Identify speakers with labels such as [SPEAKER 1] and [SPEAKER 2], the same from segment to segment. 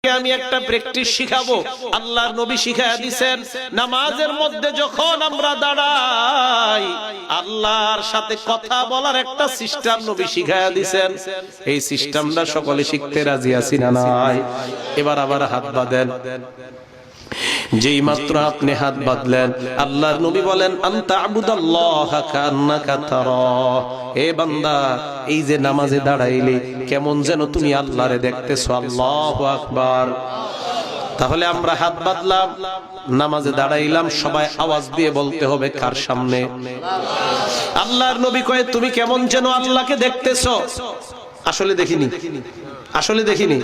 [SPEAKER 1] আমি একটা প্র্যাকটিস শিখাবো। আল্লাহর নবী শিখায়া দিয়েছেন, নামাজের মধ্যে যখন আমরা দাঁড়াই আল্লাহর সাথে কথা বলার একটা সিস্টেম নবী শিখায়া দিয়েছেন। এই সিস্টেমটা সকলে শিখতে রাজি আছি না নাই? এবার আবার হাত বাঁধেন। যেই মাত্র আপনি হাত বাঁধলেন, আল্লাহর নবী বলেন, আনতা আবুদাল্লাহা কান্নাকা তারা। এ বান্দা, এই যে নামাজে দাঁড়াইলি কেমন যেন তুমি আল্লাহরে দেখতেছো। আল্লাহু আকবার। তাহলে আমরা হাত বাঁধলাম, নামাজে দাঁড়াইলাম, সবাই আওয়াজ দিয়ে বলতে হবে কার সামনে? আল্লাহর নবী কয়, তুমি কেমন যেন আল্লাহকে দেখতেছো। আসলে দেখিনি, আসলে দেখিনি।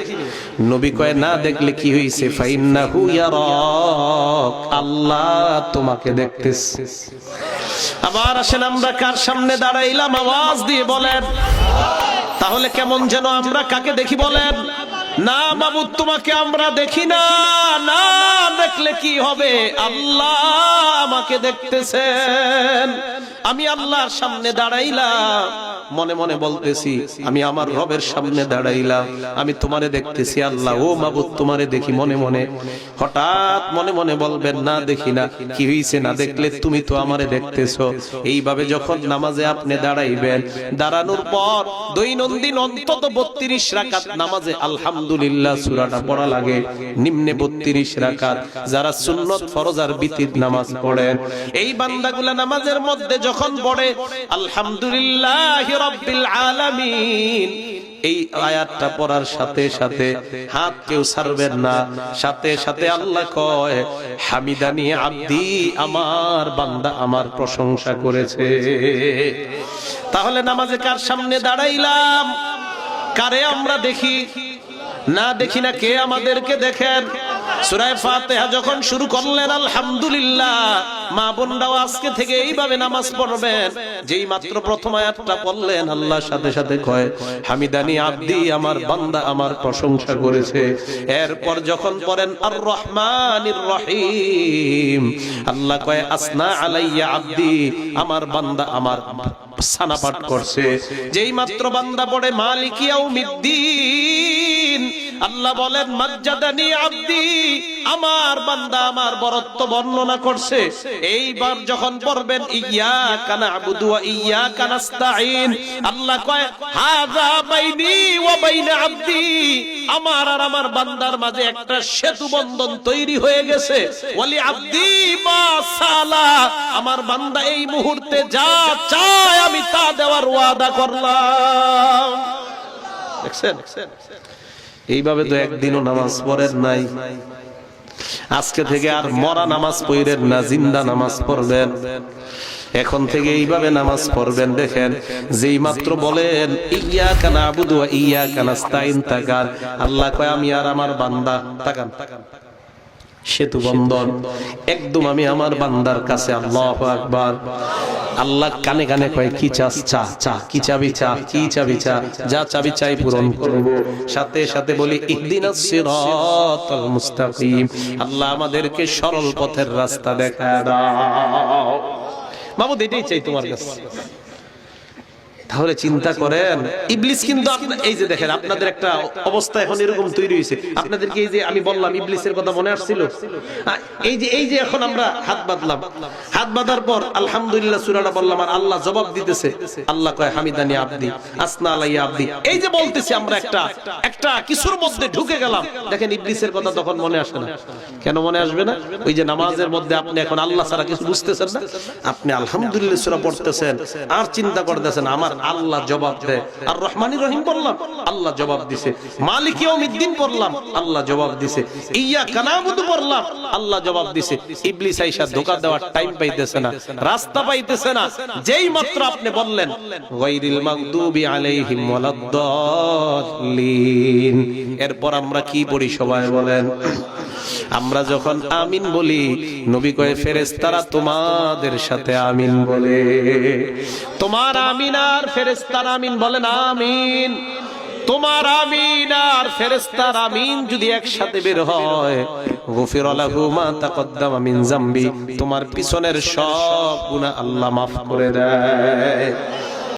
[SPEAKER 1] নবী কয়, না দেখলে কি হইছে? ফাইন্নাহু ইয়ারাক, আল্লাহ তোমাকে দেখতেছে। আবার আসেন, আমরা কার সামনে দাঁড়াইলাম আওয়াজ দিয়ে বলেন। তাহলে কেমন যেন আমরা কাকে দেখি বলেন? না মাবুদ, তোমাকে আমরা দেখি না। না দেখলে কি হবে? আল্লাহ আমাকে দেখতেছেন। আমি আল্লাহর সামনে দাঁড়াইলাম, মনে মনে বলতেছি আমি আমার রবের সামনে দাঁড়াইলাম, আমি তোমারে দেখতেছি আল্লাহ। ও মাবুদ, তোমারে দেখি মনে মনে। হঠাৎ মনে মনে বলবেন, না দেখি না। কি হইছে? না দেখলে তুমি তো আমারে দেখতেছো। এইভাবে যখন নামাজে আপনি দাঁড়াইবেন, দাঁড়ানোর পর দৈনন্দিন অন্তত 32 রাকাত নামাজে আলহামদুলিল্লাহ সূরাটা পড়া লাগে। নিম্নে 32 রাকাত। যারা সুন্নত, ফরজ আর বিতির নামাজ পড়েন, এই বান্দাগুলা নামাজের মধ্যে যখন পড়ে আলহামদুলিল্লাহি রাব্বিল আলামিন, এই আয়াতটা পড়ার সাথে সাথে হাত কেউ ছাড়বেন না। সাথে সাথে আল্লাহ কয়, হামিদানি আব্দি, আমার বান্দা আমার প্রশংসা করেছে। তাহলে নামাজে কার সামনে দাঁড়াইলাম? কারে আমরা দেখি? না দেখি না। কে আমাদেরকে দেখেন? সূরা ফাতিহা যখন শুরু করলেন আলহামদুলিল্লাহ, মা বোনরাও আজকে থেকে এইভাবে নামাজ পড়বেন। যেই মাত্র প্রথম আয়াতটা পড়লেন, আল্লাহ সাথে সাথে কয়, হামিদানি আব্দি, আমার বান্দা আমার প্রশংসা করেছে। এরপর যখন পড়েন আর রহমানির রহিম, আল্লাহ কয়, আসনা আলাইয়া আব্দি, আমার বান্দা আমার সানা পাঠ করছে। যেই মাত্র বান্দা পড়ে মালিক ইয়াউমিদ্দিন, আল্লাহ বলেন, মাজ্জাদানি আব্দি, আমার বান্দা আমার বরত্ব বর্ণনা করছে। এইবার যখন পড়বেন ইয়্যাকা না'বুদু ওয়া ইয়্যাকা নাস্তাঈন, আল্লাহ কয়, হাযা বাইনি ওয়া বাইনা আব্দি, আমার আর আমার বান্দার মাঝে একটা সেতু বন্ধন তৈরি হয়ে গেছে। ওয়ালি আব্দি মা সালা, আমার বান্দা এই মুহূর্তে যা চায় আমি তা দেওয়ার ওয়াদা করলাম। দেখছেন? এইভাবে তো একদিনও নামাজ পড়েন নাই। আজকে থেকে আর মরা নামাজ পড়েন না, জিন্দা নামাজ পড়বেন। এখন থেকে এইভাবে নামাজ পড়বেন। দেখেন, যেই মাত্র বলেন ইয়্যাকা না'বুদু ওয়া ইয়্যাকা নাস্তাঈন, তাকান, আল্লাহ কয়, আমি আর আমার বান্দা, তাকান, সেতু বন্ধন একদম আমি আমার বান্দার কাছে। আল্লাহু আকবার। আল্লাহ কানে কানে কয়, কি চাস? চা, চা। কি চাবি? চা। কি চাবি? চা। যা চাবি চাই পূরণ করব। সাথে সাথে বলি, ইহদিনাস সিরাতাল মুস্তাকিম, আল্লাহ আমাদেরকে সরল পথের রাস্তা দেখায় দাও। মাবুদ, এটাই চাই তোমার কাছে। তাহলে চিন্তা করেন, ইবলিস কিন্তু এই যে দেখেন, আপনাদের একটা অবস্থা এখন এরকম তৈরি হয়েছে। আপনাদেরকে এই যে আমি বললাম ইবলিসের কথা মনে আসছিল, এই যে এখন আমরা হাত বাঁধলাম, হাত বাঁধার পর আলহামদুলিল্লাহ সূরাটা বললাম, আর আল্লাহ জবাব দিতেছে। আল্লাহ কয়, হামিদানি আব্দি, আসনা আলাইয়া আব্দি। এই যে বলতেছি আমরা একটা কিছুর মধ্যে ঢুকে গেলাম। দেখেন, ইবলিসের কথা তখন মনে আসে না। কেন মনে আসবে না? ওই যে নামাজের মধ্যে আপনি এখন আল্লাহ ছাড়া কিছু বুঝতেছেন না, আপনি আলহামদুলিল্লাহ সূরা পড়তেছেন আর চিন্তা করতেছেন, আমার আল্লাহ জবাব দেয়। আর রহমানির রহিম পড়লাম, আল্লাহ জবাব দিছে। মালিক ইয়াউমিদ্দিন পড়লাম, আল্লাহ জবাব দিছে। ইয়্যাকা না'বুদু পড়লাম, আল্লাহ জবাব দিছে। ইবলিস আইসা ধোঁকা দেওয়ার টাইম পাইতেছে না, রাস্তা পাইতেছে না। যেই মাত্র আপনি বললেন গায়রিল মাগদুবি আলাইহিম ওয়ালাদ-দাল্লিন, এরপর আমরা কি পড়ি সবাই বলেন? আমরা যখন আমিন বলি, নবী কয়, ফেরেশতারা তোমাদের সাথে আমিন বলে। তোমার আমিন আর ফেরেশতারা আমিন বলেন, আমিন। তোমার আমিন আর ফেরেশতার আমিন যদি একসাথে বের হয়, গফিরা লাহু মা তাকদ্দামা মিন যামবি, তোমার পিছনের সব গুনাহ আল্লাহ মাফ করে দেয়।